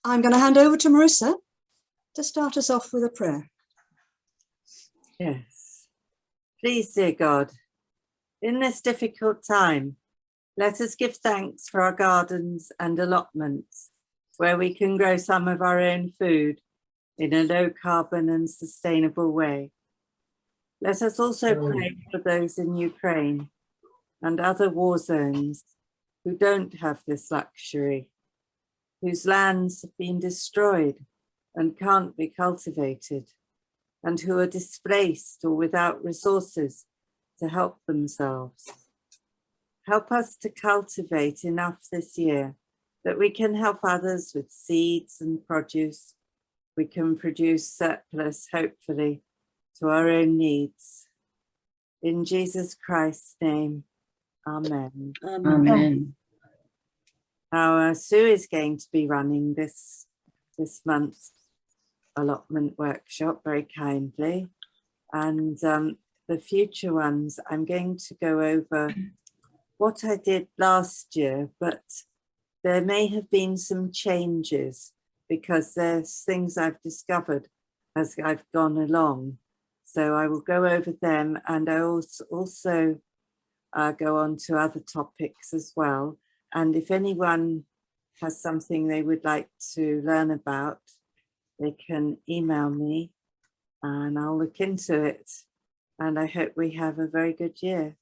I'm going to hand over to Marissa to start us off with a prayer. Yes. Please, dear God, in this difficult time, let us give thanks for our gardens and allotments, where we can grow some of our own food in a low carbon and sustainable way. Let us also pray for those in Ukraine and other war zones who don't have this luxury, whose lands have been destroyed and can't be cultivated, and who are displaced or without resources to help themselves. Help us to cultivate enough this year that we can help others with seeds and produce. We can produce surplus, hopefully, to our own needs. In Jesus Christ's name, amen. Amen. Now, Sue is going to be running this month's allotment workshop very kindly. And the future ones, I'm going to go over what I did last year, but there may have been some changes because there's things I've discovered as I've gone along. So I will go over them, and I also go on to other topics as well. And if anyone has something they would like to learn about, they can email me and I'll look into it. And I hope we have a very good year.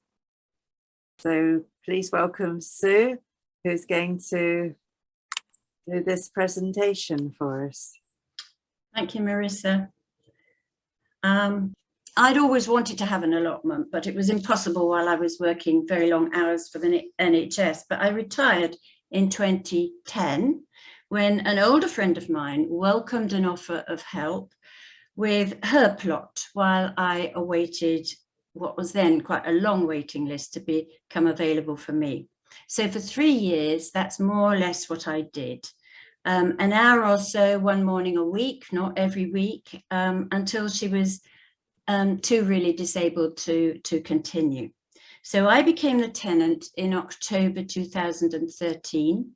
So please welcome Sue, who's going to do this presentation for us. Thank you, Marissa. I'd always wanted to have an allotment, but it was impossible while I was working very long hours for the NHS. But I retired in 2010 when an older friend of mine welcomed an offer of help with her plot while I awaited what was then quite a long waiting list to become available for me. So for 3 years, that's more or less what I did. An hour or so, one morning a week, not every week, until she was too really disabled to continue. So I became the tenant in October 2013.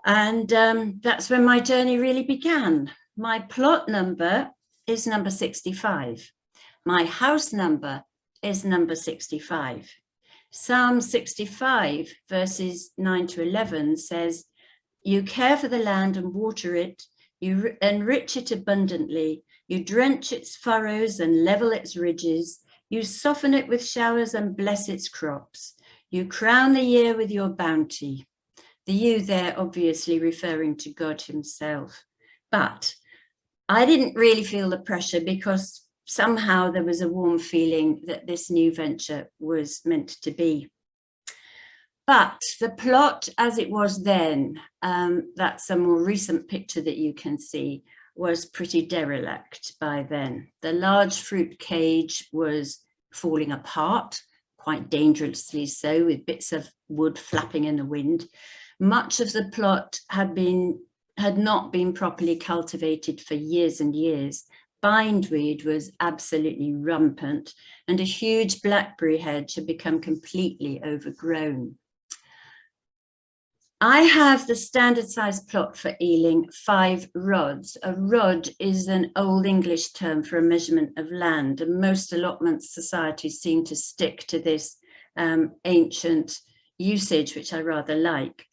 And that's when my journey really began. My plot number is number 65. My house number is number 65. Psalm 65 verses 9 to 11 says, "You care for the land and water it, you enrich it abundantly, you drench its furrows and level its ridges, you soften it with showers and bless its crops. You crown the year with your bounty." The you there obviously referring to God himself. But I didn't really feel the pressure because somehow there was a warm feeling that this new venture was meant to be. But the plot as it was then, that's a more recent picture that you can see, was pretty derelict by then. The large fruit cage was falling apart, quite dangerously so, with bits of wood flapping in the wind. Much of the plot had not been properly cultivated for years and years. Bindweed was absolutely rampant, and a huge blackberry hedge had become completely overgrown. I have the standard size plot for Ealing, 5 rods. A rod is an old English term for a measurement of land, and most allotment societies seem to stick to this ancient usage, which I rather like.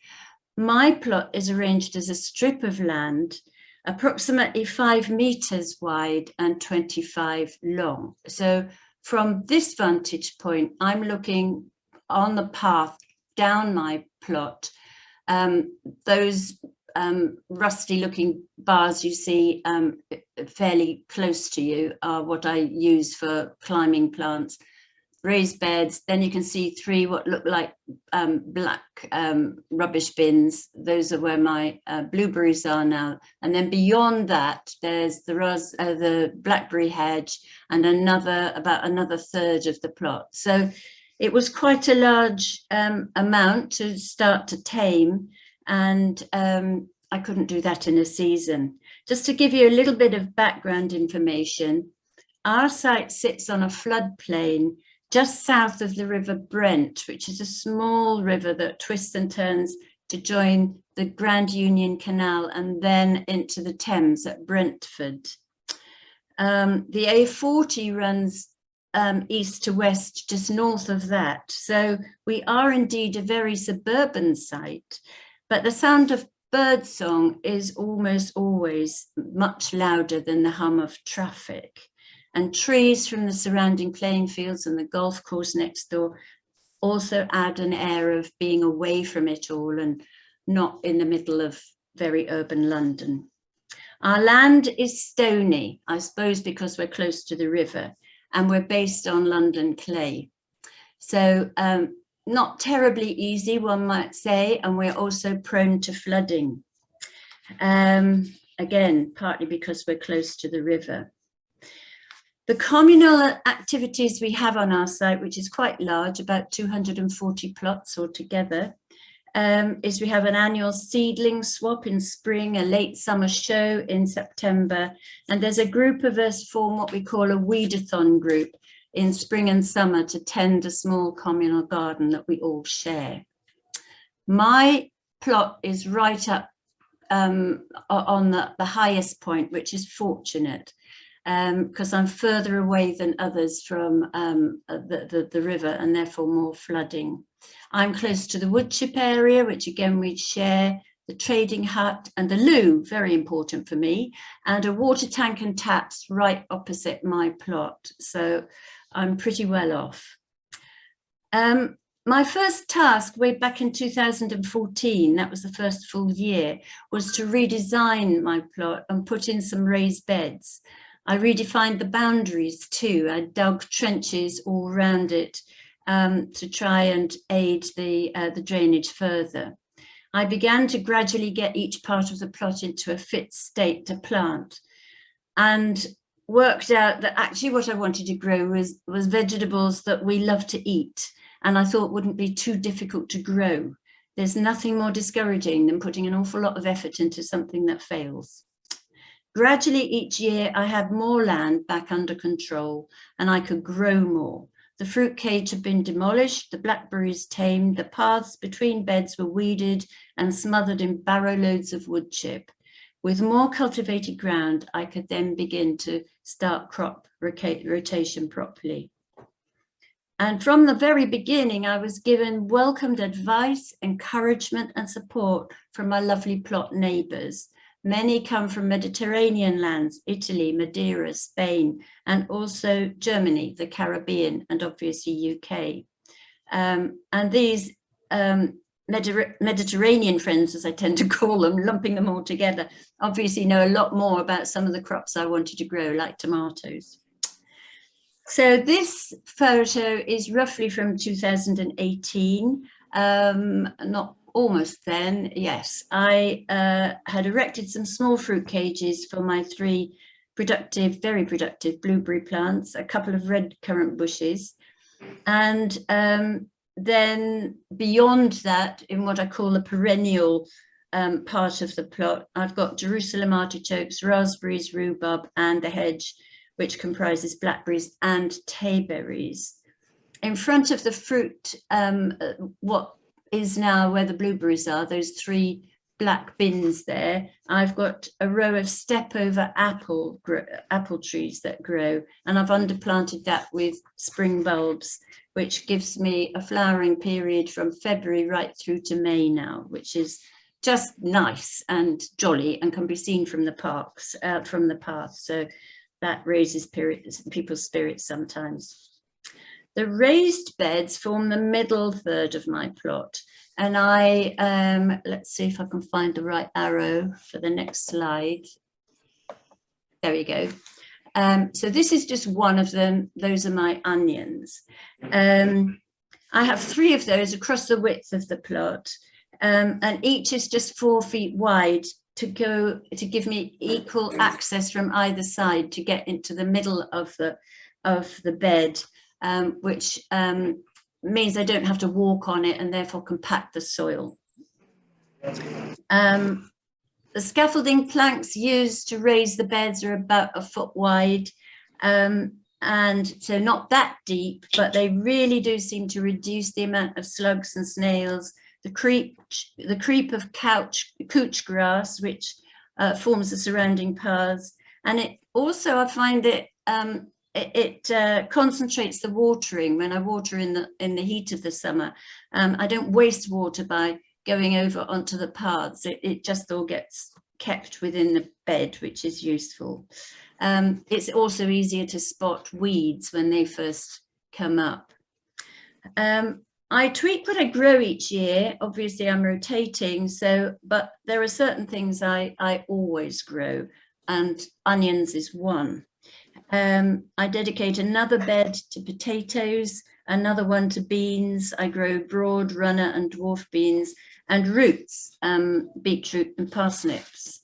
My plot is arranged as a strip of land, approximately 5 meters wide and 25 long. So from this vantage point, I'm looking on the path down my plot. Those rusty looking bars you see fairly close to you are what I use for climbing plants. Raised beds, then you can see 3 what look like black rubbish bins. Those are where my blueberries are now. And then beyond that, there's the blackberry hedge and about another third of the plot. So it was quite a large amount to start to tame, and I couldn't do that in a season. Just to give you a little bit of background information, our site sits on a floodplain just south of the River Brent, which is a small river that twists and turns to join the Grand Union Canal and then into the Thames at Brentford. The A40 runs east to west, just north of that. So we are indeed a very suburban site, but the sound of birdsong is almost always much louder than the hum of traffic. And trees from the surrounding playing fields and the golf course next door also add an air of being away from it all and not in the middle of very urban London. Our land is stony, I suppose because we're close to the river, and we're based on London clay. So not terribly easy, one might say, and we're also prone to flooding. Again, partly because we're close to the river. The communal activities we have on our site, which is quite large, about 240 plots altogether, is we have an annual seedling swap in spring, a late summer show in September, and there's a group of us form what we call a weedathon group in spring and summer to tend a small communal garden that we all share. My plot is right up on the highest point, which is fortunate, because I'm further away than others from the river and therefore more flooding. I'm close to the woodchip area, which again we share, the trading hut and the loo, very important for me, and a water tank and taps right opposite my plot. So I'm pretty well off. My first task way back in 2014, that was the first full year, was to redesign my plot and put in some raised beds. I redefined the boundaries too. I dug trenches all around it to try and aid the drainage further. I began to gradually get each part of the plot into a fit state to plant, and worked out that actually what I wanted to grow was vegetables that we love to eat, and I thought wouldn't be too difficult to grow. There's nothing more discouraging than putting an awful lot of effort into something that fails. Gradually each year I had more land back under control and I could grow more. The fruit cage had been demolished, the blackberries tamed, the paths between beds were weeded and smothered in barrow loads of wood chip. With more cultivated ground, I could then begin to start crop rotation properly. And from the very beginning, I was given welcomed advice, encouragement and support from my lovely plot neighbours. Many come from Mediterranean lands, Italy, Madeira, Spain, and also Germany, the Caribbean, and obviously UK. And these Mediterranean friends, as I tend to call them, lumping them all together, obviously know a lot more about some of the crops I wanted to grow, like tomatoes. So this photo is roughly from 2018, not almost then, yes. I had erected some small fruit cages for my 3 productive, very productive blueberry plants, a couple of red currant bushes, and then beyond that, in what I call the perennial part of the plot, I've got Jerusalem artichokes, raspberries, rhubarb, and the hedge, which comprises blackberries and tayberries. In front of the fruit, what is now where the blueberries are, those 3 black bins there, I've got a row of step over apple trees that grow, and I've underplanted that with spring bulbs, which gives me a flowering period from February right through to May now, which is just nice and jolly and can be seen from the parks, from the path. So that raises people's spirits sometimes. The raised beds form the middle third of my plot. And I, let's see if I can find the right arrow for the next slide. There we go. So this is just one of them. Those are my onions. I have 3 of those across the width of the plot. And each is just 4 feet wide to give me equal access from either side to get into the middle of the bed, which means I don't have to walk on it and therefore compact the soil. The scaffolding planks used to raise the beds are about 1 foot wide, and so not that deep, but they really do seem to reduce the amount of slugs and snails, the creep of couch grass, which forms the surrounding paths. And it also, I find it concentrates the watering. When I water in the heat of the summer, I don't waste water by going over onto the paths. It just all gets kept within the bed, which is useful. It's also easier to spot weeds when they first come up. I tweak what I grow each year. Obviously, I'm rotating, but there are certain things I always grow, and onions is one. I dedicate another bed to potatoes, another one to beans. I grow broad, runner and dwarf beans, and roots, beetroot and parsnips.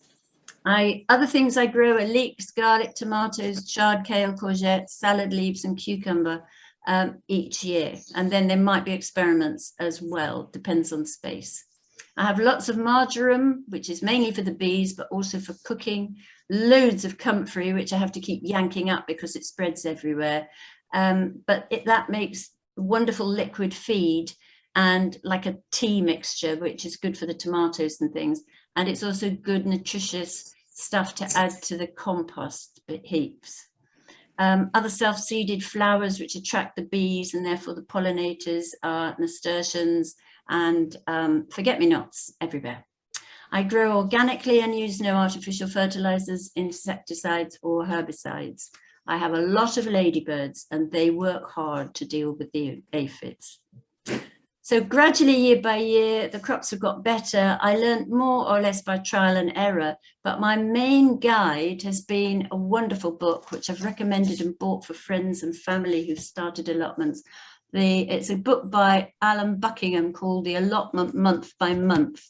Other things I grow are leeks, garlic, tomatoes, chard, kale, courgettes, salad leaves and cucumber each year. And then there might be experiments as well, depends on space. I have lots of marjoram, which is mainly for the bees, but also for cooking. Loads of comfrey, which I have to keep yanking up because it spreads everywhere. But that makes wonderful liquid feed and like a tea mixture, which is good for the tomatoes and things. And it's also good, nutritious stuff to add to the compost heaps. Other self-seeded flowers which attract the bees and therefore the pollinators are nasturtiums and forget-me-nots everywhere. I grow organically and use no artificial fertilizers, insecticides or herbicides. I have a lot of ladybirds and they work hard to deal with the aphids. So gradually, year by year, the crops have got better. I learned more or less by trial and error, but my main guide has been a wonderful book, which I've recommended and bought for friends and family who've started allotments. It's a book by Alan Buckingham called The Allotment Month by Month.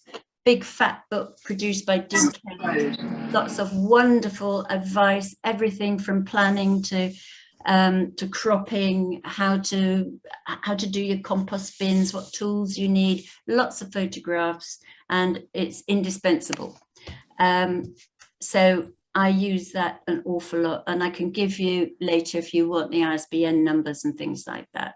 Big fat book produced by Dean Kelly. Lots of wonderful advice, everything from planning to cropping, how to do your compost bins, what tools you need, lots of photographs, and it's indispensable. So I use that an awful lot, and I can give you later if you want the ISBN numbers and things like that.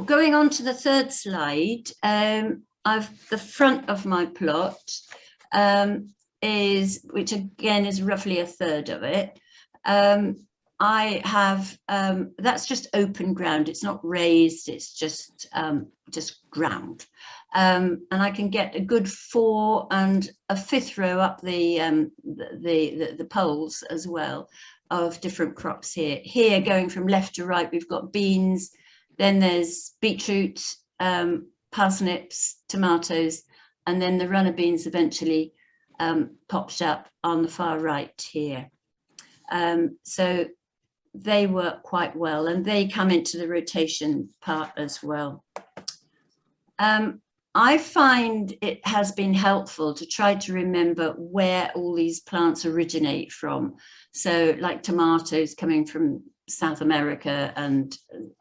Going on to the third slide, the front of my plot which again is roughly a third of it. I have, that's just open ground. It's not raised, it's just ground. And I can get a good 4 and a 5th row up the poles as well of different crops here. Here, going from left to right, we've got beans, then there's beetroot, parsnips, tomatoes, and then the runner beans eventually popped up on the far right here. So they work quite well and they come into the rotation part as well. I find it has been helpful to try to remember where all these plants originate from. So like tomatoes coming from South America and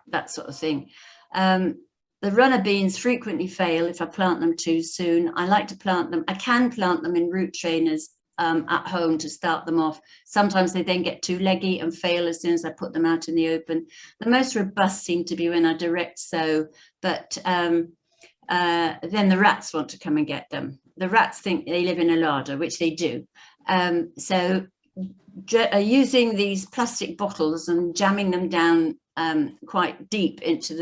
that sort of thing. The runner beans frequently fail if I plant them too soon. I like to plant them. I can plant them in root trainers at home to start them off. Sometimes they then get too leggy and fail as soon as I put them out in the open. The most robust seem to be when I direct sow, but then the rats want to come and get them. The rats think they live in a larder, which they do. So using these plastic bottles and jamming them down quite deep into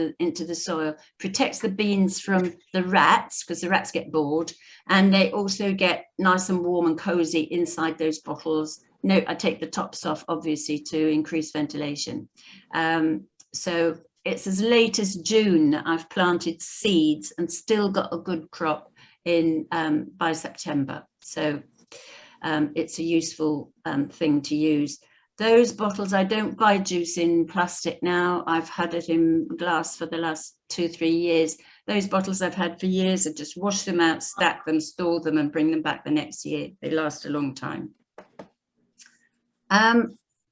the soil protects the beans from the rats, because the rats get bored, and they also get nice and warm and cozy inside those bottles. No, I take the tops off obviously to increase ventilation. So it's as late as June that I've planted seeds and still got a good crop in by September. So it's a useful thing to use. Those bottles, I don't buy juice in plastic now. I've had it in glass for the last 2-3 years. Those bottles I've had for years. I just wash them out, stack them, store them and bring them back the next year. They last a long time.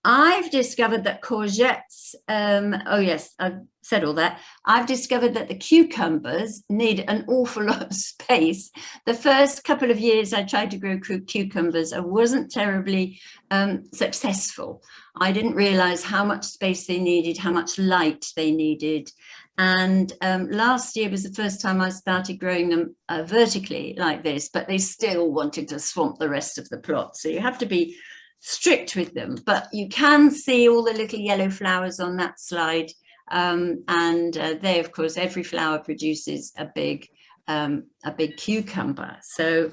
I've discovered that courgettes, oh yes, I've said all that. I've discovered that the cucumbers need an awful lot of space. The first couple of years I tried to grow cucumbers, I wasn't terribly successful. I didn't realize how much space they needed, how much light they needed. And last year was the first time I started growing them vertically like this, but they still wanted to swamp the rest of the plot. So you have to be strict with them, but you can see all the little yellow flowers on that slide. They, of course, every flower produces a big cucumber. So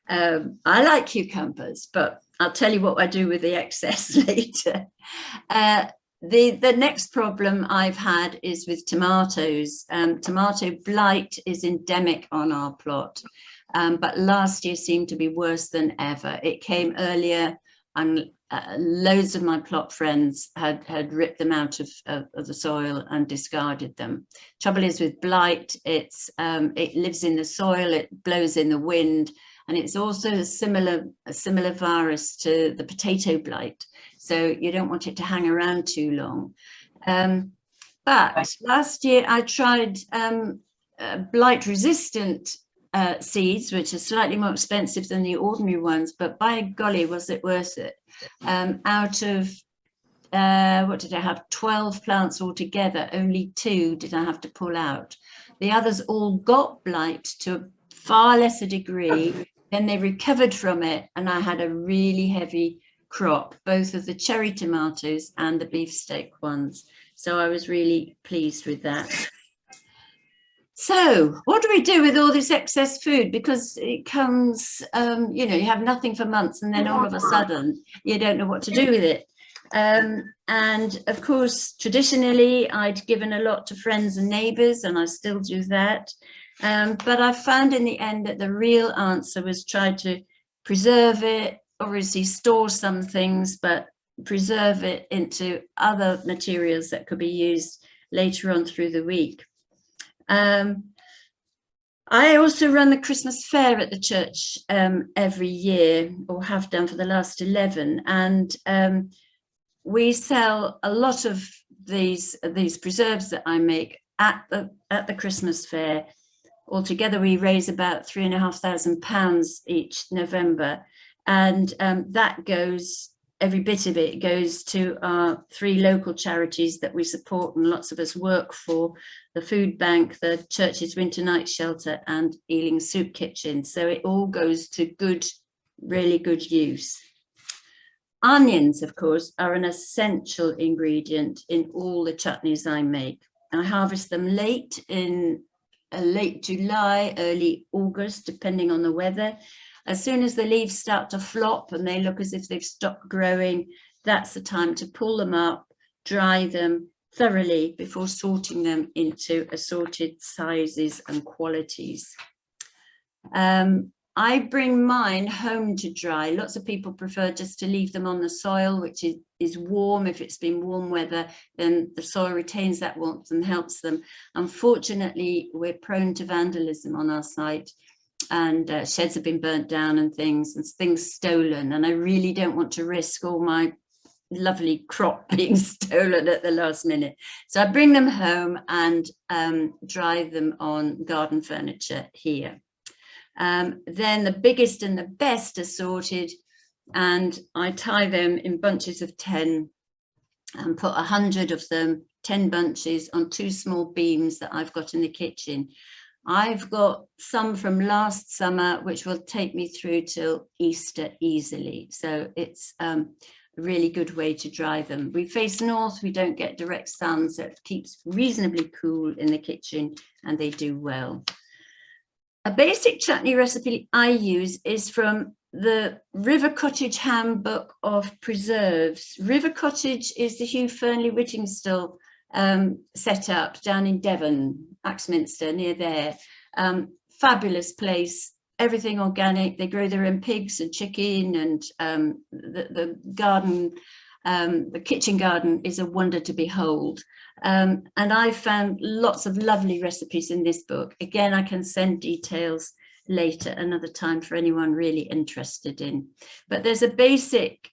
I like cucumbers, but I'll tell you what I do with the excess later. The next problem I've had is with tomatoes. Tomato blight is endemic on our plot, but last year seemed to be worse than ever. It came earlier, and loads of my plot friends had ripped them out of the soil and discarded them. Trouble is with blight, it lives in the soil, it blows in the wind, and it's also a similar virus to the potato blight. So you don't want it to hang around too long. But last year I tried blight resistant seeds, which are slightly more expensive than the ordinary ones, but by golly, was it worth it. Out of, what did I have, 12 plants altogether, only 2 did I have to pull out. The others all got blight to a far lesser degree, then they recovered from it, and I had a really heavy crop, both of the cherry tomatoes and the beefsteak ones. So I was really pleased with that. So what do we do with all this excess food? Because it comes, you know, you have nothing for months, and then all of a sudden you don't know what to do with it. And of course, traditionally, I'd given a lot to friends and neighbours, and I still do that. But I found in the end that the real answer was try to preserve it, obviously store some things, but preserve it into other materials that could be used later on through the week. I also run the Christmas fair at the church every year, or have done for the last 11, and we sell a lot of these preserves that I make at the Christmas fair. Altogether, we raise about £3,500 each November, and that goes, every bit of it goes to our 3 local charities that we support and lots of us work for: the Food Bank, the Church's Winter Night Shelter, and Ealing Soup Kitchen. So it all goes to good, really good use. Onions, of course, are an essential ingredient in all the chutneys I make. I harvest them late in late July, early August, depending on the weather. As soon as the leaves start to flop and they look as if they've stopped growing, that's the time to pull them up, dry them thoroughly before sorting them into assorted sizes and qualities. I bring mine home to dry. Lots of people prefer just to leave them on the soil, which is warm. If it's been warm weather, then the soil retains that warmth and helps them. Unfortunately, we're prone to vandalism on our site, and sheds have been burnt down and things stolen. And I really don't want to risk all my lovely crop being stolen at the last minute. So I bring them home and dry them on garden furniture here. Then the biggest and the best are sorted, and I tie them in bunches of 10 and put 100 of them, 10 bunches, on 2 small beams that I've got in the kitchen. I've got some from last summer which will take me through till Easter easily, so it's a really good way to dry them. We face north, we don't get direct sun, so it keeps reasonably cool in the kitchen, and they do well. A basic chutney recipe I use is from the River Cottage Handbook of Preserves. River Cottage is the Hugh Fernley Whittingstall set up down in Devon, Axminster, near there. Fabulous place, everything organic. They grow their own pigs and chicken, and the garden, the kitchen garden is a wonder to behold. And I found lots of lovely recipes in this book. Again, I can send details later another time for anyone really interested in. But there's a basic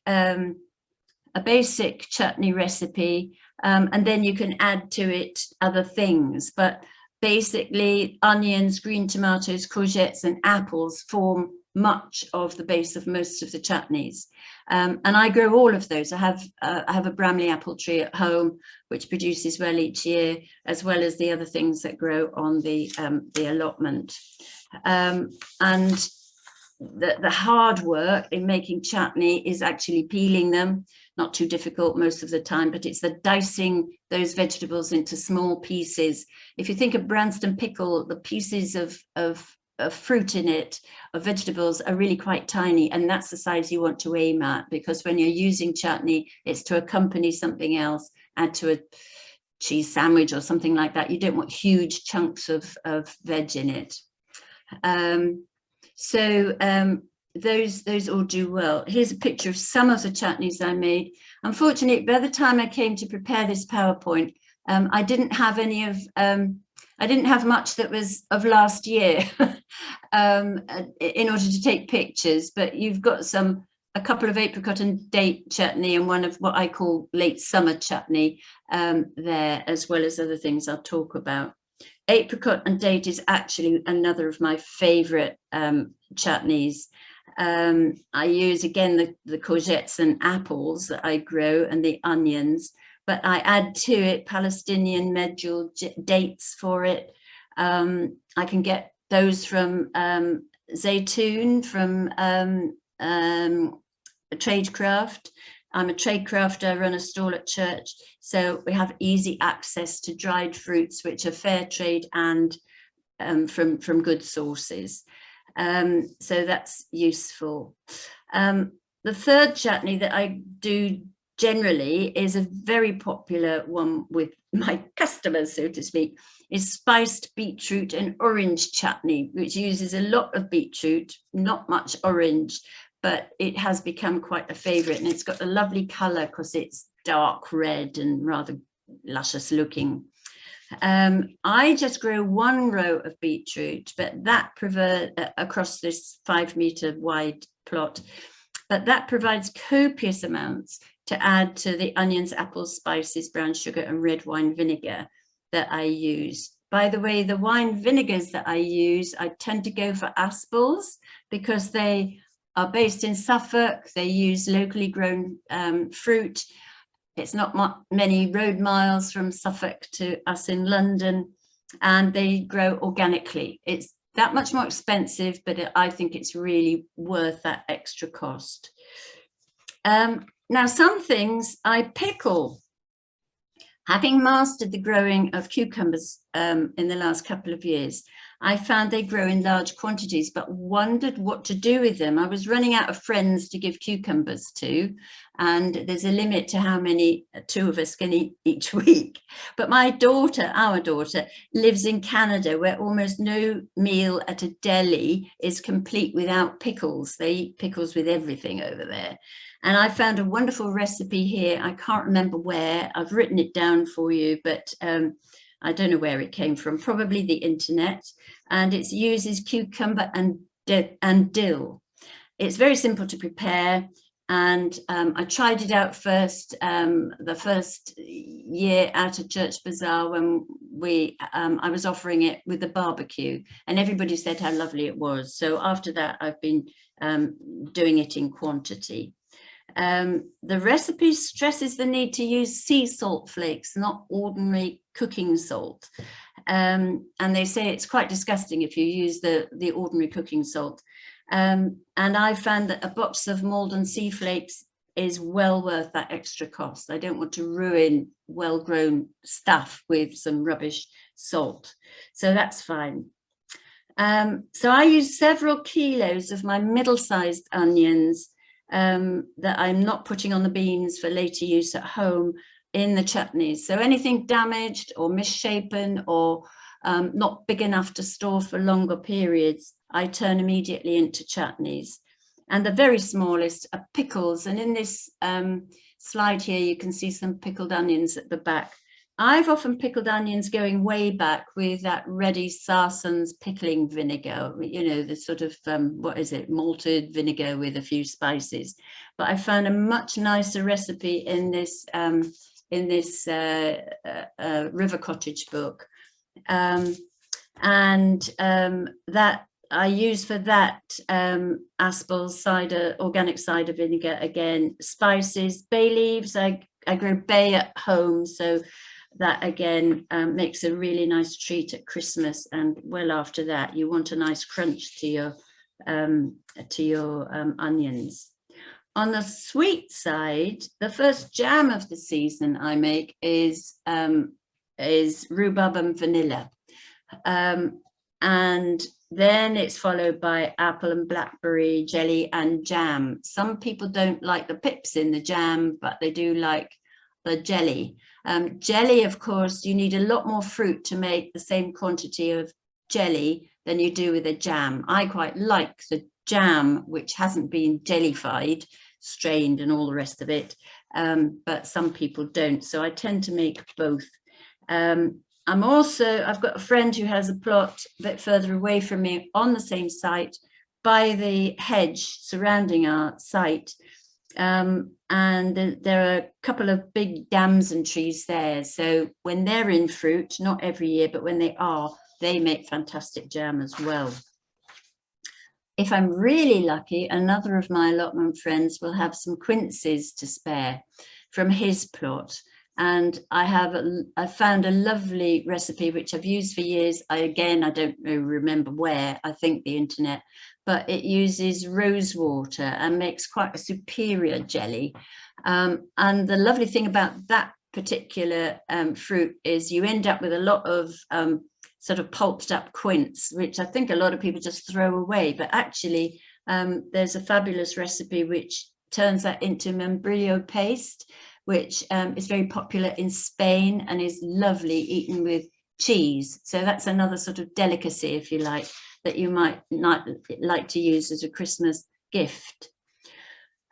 chutney recipe, and then you can add to it other things. But basically, onions, green tomatoes, courgettes, and apples form much of the base of most of the chutneys. And I grow all of those. I have a Bramley apple tree at home, which produces well each year, as well as the other things that grow on the allotment. And the hard work in making chutney is actually peeling them. Not too difficult most of the time, but it's the dicing those vegetables into small pieces. If you think of Branston pickle, the pieces of fruit in it, of vegetables, are really quite tiny, and that's the size you want to aim at, because when you're using chutney, it's to accompany something else, add to a cheese sandwich or something like that. You don't want huge chunks of veg in it. Those all do well. Here's a picture of some of the chutneys I made. Unfortunately, by the time I came to prepare this PowerPoint, I didn't have any of I didn't have much that was of last year in order to take pictures, but you've got a couple of apricot and date chutney and one of what I call late summer chutney there, as well as other things I'll talk about. Apricot and date is actually another of my favorite chutneys. I use, again, the courgettes and apples that I grow and the onions, but I add to it Palestinian medjool dates for it. I can get those from Zaytoon, from Tradecraft. I'm a tradecrafter, I run a stall at church, so we have easy access to dried fruits which are fair trade and from good sources. So that's useful. The third chutney that I do generally is a very popular one with my customers, so to speak, is spiced beetroot and orange chutney, which uses a lot of beetroot, not much orange, but it has become quite a favorite, and it's got a lovely color because it's dark red and rather luscious looking. I just grow one row of beetroot, but that across this 5 meter wide plot, but that provides copious amounts to add to the onions, apples, spices, brown sugar and red wine vinegar that I use. By the way, the wine vinegars that I use, I tend to go for Aspel's because they are based in Suffolk. They use locally grown fruit. It's not many road miles from Suffolk to us in London, and they grow organically. It's that much more expensive, but I think it's really worth that extra cost. Now, some things I pickle. Having mastered the growing of cucumbers in the last couple of years, I found they grow in large quantities, but wondered what to do with them. I was running out of friends to give cucumbers to, and there's a limit to how many 2 of us can eat each week. But my daughter, our daughter, lives in Canada, where almost no meal at a deli is complete without pickles. They eat pickles with everything over there. And I found a wonderful recipe here. I can't remember where. I've written it down for you, but I don't know where it came from, probably the internet. And it uses cucumber and dill. It's very simple to prepare. And I tried it out first, the first year out at Church Bazaar when I was offering it with a barbecue, and everybody said how lovely it was. So after that, I've been doing it in quantity. The recipe stresses the need to use sea salt flakes, not ordinary cooking salt. And they say it's quite disgusting if you use the ordinary cooking salt. And I found that a box of Malden sea flakes is well worth that extra cost. I don't want to ruin well-grown stuff with some rubbish salt. So that's fine. So I use several kilos of my middle-sized onions that I'm not putting on the beans for later use at home in the chutneys. So anything damaged or misshapen or not big enough to store for longer periods, I turn immediately into chutneys. And the very smallest are pickles. And in this slide here, you can see some pickled onions at the back. I've often pickled onions going way back with that ready Sarson's pickling vinegar, you know, the sort of, what is it, malted vinegar with a few spices. But I found a much nicer recipe in this River Cottage book. That I use for that Aspel cider, organic cider vinegar, again, spices, bay leaves. I grow bay at home, so that again makes a really nice treat at Christmas, and well after that you want a nice crunch to your onions. On the sweet side, the first jam of the season I make is Rhubarb and Vanilla, and then it's followed by apple and blackberry jelly and jam. Some people don't like the pips in the jam, but they do like the jelly. Jelly, of course, you need a lot more fruit to make the same quantity of jelly than you do with a jam. I quite like the jam, which hasn't been jellified, strained and all the rest of it, but some people don't. So I tend to make both. I've got a friend who has a plot a bit further away from me on the same site by the hedge surrounding our site. And there are a couple of big damson trees there. So when they're in fruit, not every year, but when they are, they make fantastic jam as well. If I'm really lucky, another of my allotment friends will have some quinces to spare from his plot. And I found a lovely recipe which I've used for years. I don't remember where, I think the internet, but it uses rose water and makes quite a superior jelly. And the lovely thing about that particular fruit is you end up with a lot of sort of pulped up quince, which I think a lot of people just throw away. But actually, there's a fabulous recipe which turns that into membrillo paste, which is very popular in Spain and is lovely eaten with cheese. So that's another sort of delicacy, if you like, that you might not like to use as a Christmas gift.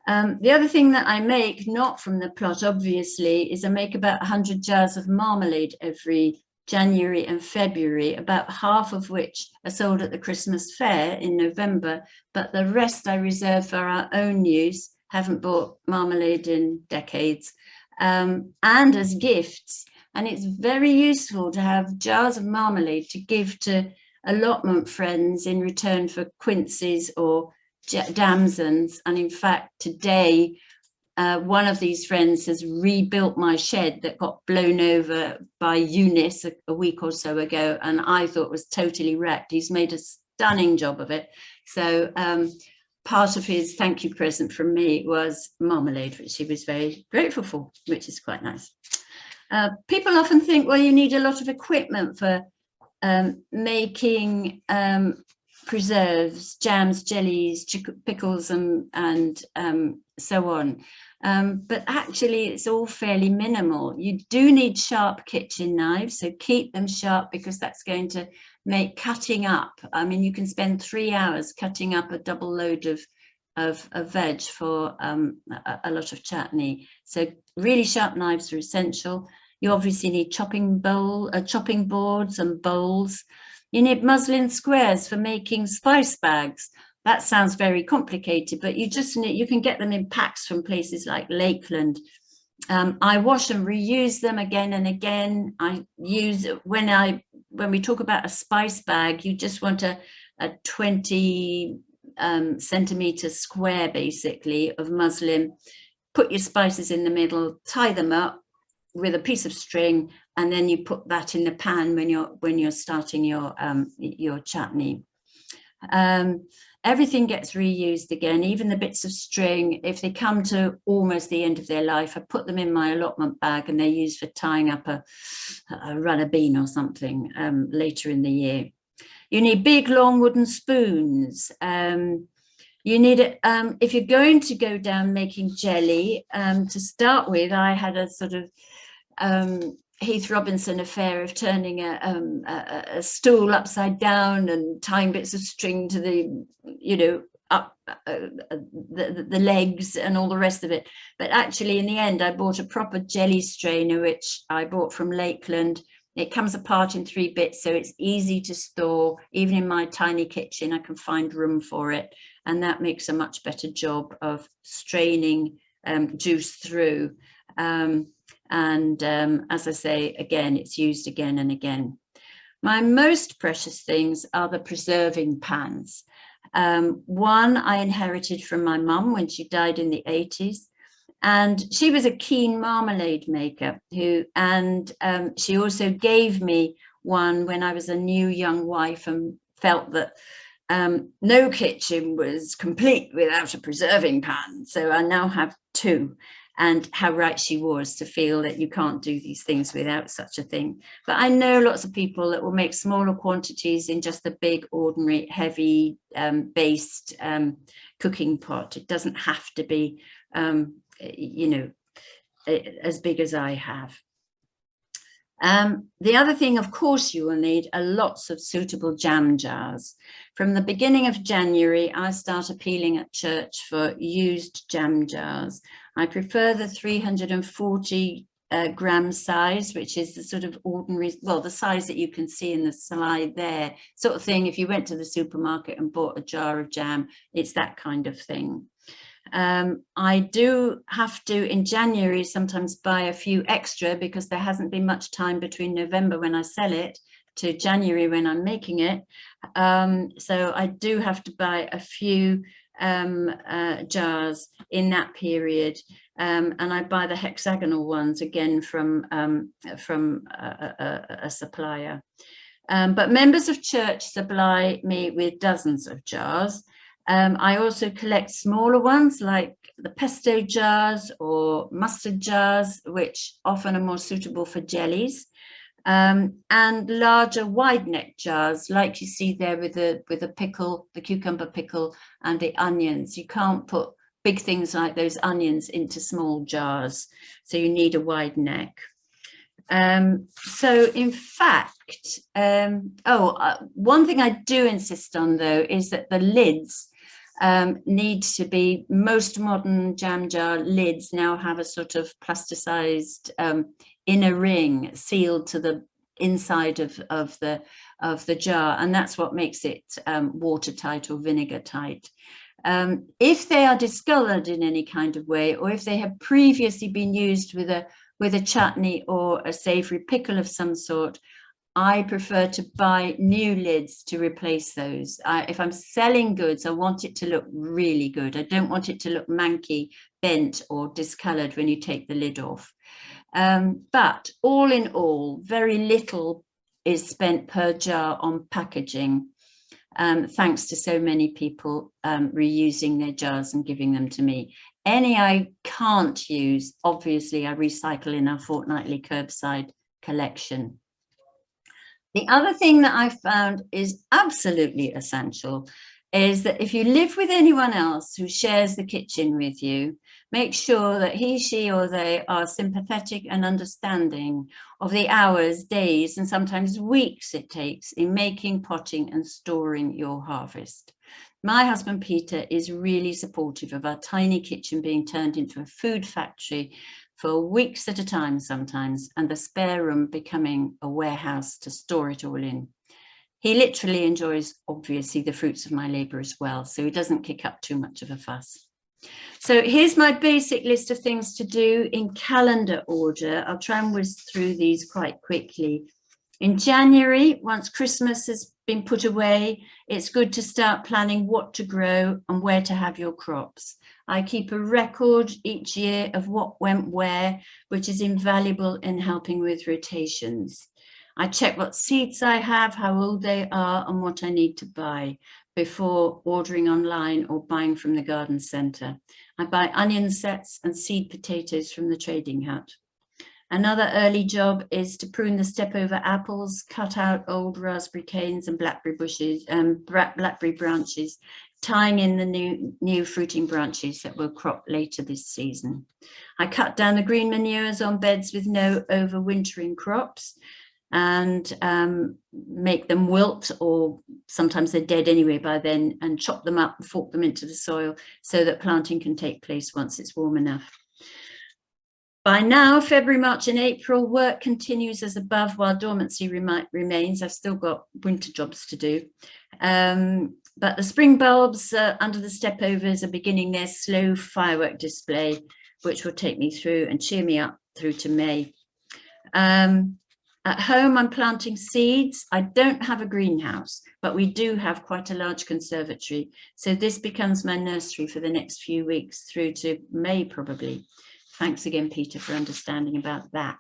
The other thing that I make, not from the plot, obviously, is I make about 100 jars of marmalade every January and February, about half of which are sold at the Christmas fair in November, but the rest I reserve for our own use. Haven't bought marmalade in decades, and as gifts. And it's very useful to have jars of marmalade to give to allotment friends in return for quinces or damsons. And in fact, today, one of these friends has rebuilt my shed that got blown over by Eunice a week or so ago, and I thought was totally wrecked. He's made a stunning job of it. So part of his thank you present from me was marmalade, which he was very grateful for, which is quite nice. People often think, well, you need a lot of equipment for making preserves, jams, jellies, pickles, and so on. But actually, it's all fairly minimal. You do need sharp kitchen knives, so keep them sharp, because that's going to make cutting up. I mean, you can spend 3 hours cutting up a double load of veg for a lot of chutney. So really sharp knives are essential. You obviously need chopping boards and bowls. You need muslin squares for making spice bags. That sounds very complicated, but you can get them in packs from places like Lakeland. I wash and reuse them again and again. I use, when we talk about a spice bag, you just want a 20 centimeter square, basically, of muslin. Put your spices in the middle, tie them up with a piece of string, and then you put that in the pan when you're starting your chutney. Everything gets reused again, even the bits of string. If they come to almost the end of their life, I put them in my allotment bag, and they're used for tying up a runner bean or something later in the year. You need big, long wooden spoons. You need it if you're going to go down making jelly. To start with, I had a sort of Heath Robinson affair of turning a stool upside down and tying bits of string to the, up the legs and all the rest of it. But actually, in the end, I bought a proper jelly strainer, which I bought from Lakeland. It comes apart in 3 bits, so it's easy to store. Even in my tiny kitchen, I can find room for it. And that makes a much better job of straining juice through. As I say, again, it's used again and again. My most precious things are the preserving pans. One I inherited from my mum when she died in the 80s. And she was a keen marmalade maker and she also gave me one when I was a new young wife and felt that no kitchen was complete without a preserving pan. So I now have two, and how right she was to feel that you can't do these things without such a thing. But I know lots of people that will make smaller quantities in just a big, ordinary, heavy based cooking pot. It doesn't have to be as big as I have. The other thing, of course, you will need are lots of suitable jam jars. From the beginning of January, I start appealing at church for used jam jars. I prefer the 340 gram size, which is the sort of ordinary, well, the size that you can see in the slide there, sort of thing. If you went to the supermarket and bought a jar of jam, it's that kind of thing. I do have to, in January, sometimes buy a few extra because there hasn't been much time between November when I sell it to January when I'm making it. So I do have to buy a few jars in that period. And I buy the hexagonal ones again from a supplier. But members of church supply me with dozens of jars. I also collect smaller ones like the pesto jars or mustard jars, which often are more suitable for jellies, and larger wide neck jars like you see there with the pickle, the cucumber pickle and the onions. You can't put big things like those onions into small jars, so you need a wide neck. So in fact, one thing I do insist on though is that the lids need to be, most modern jam jar lids now have a sort of plasticized inner ring sealed to the inside of the jar, and that's what makes it watertight or vinegar tight. If they are discolored in any kind of way, or if they have previously been used with a chutney or a savory pickle of some sort, I prefer to buy new lids to replace those. If I'm selling goods, I want it to look really good. I don't want it to look manky, bent or discolored when you take the lid off. But all in all, very little is spent per jar on packaging, thanks to so many people reusing their jars and giving them to me. Any I can't use, obviously, I recycle in our fortnightly curbside collection. The other thing that I found is absolutely essential is that if you live with anyone else who shares the kitchen with you, make sure that he, she, or they are sympathetic and understanding of the hours, days, and sometimes weeks it takes in making, potting, and storing your harvest. My husband Peter is really supportive of our tiny kitchen being turned into a food factory for weeks at a time sometimes, and the spare room becoming a warehouse to store it all in. He literally enjoys, obviously, the fruits of my labour as well, so he doesn't kick up too much of a fuss. So here's my basic list of things to do in calendar order. I'll try and whiz through these quite quickly. In January, once Christmas has been put away, it's good to start planning what to grow and where to have your crops. I keep a record each year of what went where, which is invaluable in helping with rotations. I check what seeds I have, how old they are, and what I need to buy before ordering online or buying from the garden centre. I buy onion sets and seed potatoes from the trading hut. Another early job is to prune the step-over apples, cut out old raspberry canes and blackberry bushes, blackberry branches, tying in the new fruiting branches that will crop later this season. I cut down the green manures on beds with no overwintering crops and make them wilt, or sometimes they're dead anyway by then, and chop them up and fork them into the soil so that planting can take place once it's warm enough. By now, February, March and April, work continues as above while dormancy remains. I've still got winter jobs to do. But the spring bulbs under the stepovers are beginning their slow firework display, which will take me through and cheer me up through to May. And At home, I'm planting seeds. I don't have a greenhouse, but we do have quite a large conservatory. So this becomes my nursery for the next few weeks through to May, probably. Thanks again, Peter, for understanding about that.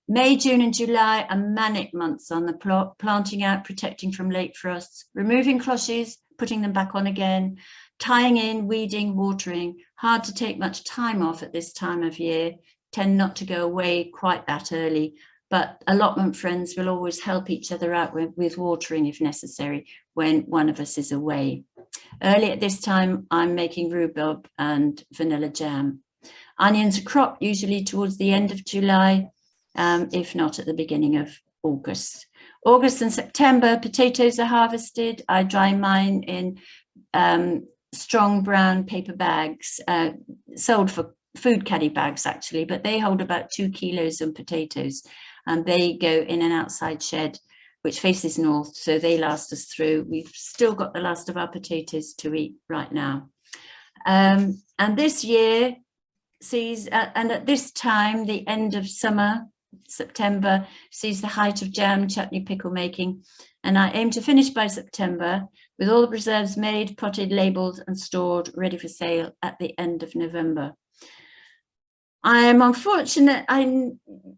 May, June and July are manic months on the plot, planting out, protecting from late frosts, removing cloches, putting them back on again, tying in, weeding, watering. Hard to take much time off at this time of year, tend not to go away quite that early, but allotment friends will always help each other out with watering if necessary when one of us is away. Early at this time, I'm making rhubarb and vanilla jam. Onions are cropped usually towards the end of July, if not at the beginning of August. August and September, potatoes are harvested. I dry mine in strong brown paper bags, sold for food caddy bags actually, but they hold about 2 kilos of potatoes, and they go in an outside shed which faces north, so they last us through. We've still got the last of our potatoes to eat right now. And this year sees, and at this time, the end of summer, September, sees the height of jam, chutney, pickle making, and I aim to finish by September with all the preserves made, potted, labelled and stored, ready for sale at the end of November. I am unfortunate, I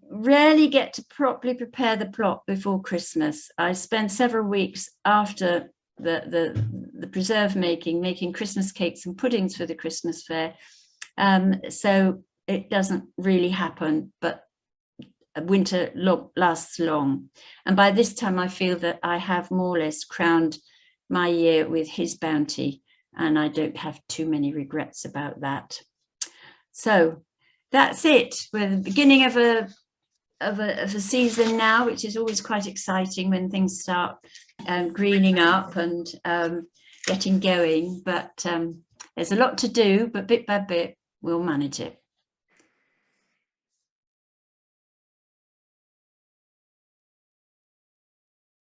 rarely get to properly prepare the plot before Christmas. I spend several weeks after the preserve making Christmas cakes and puddings for the Christmas fair. So it doesn't really happen, but winter lasts long. And by this time I feel that I have more or less crowned my year with his bounty, and I don't have too many regrets about that. So that's it. We're at the beginning of a season now, which is always quite exciting when things start greening up and getting going. But there's a lot to do, but bit by bit, we'll manage it.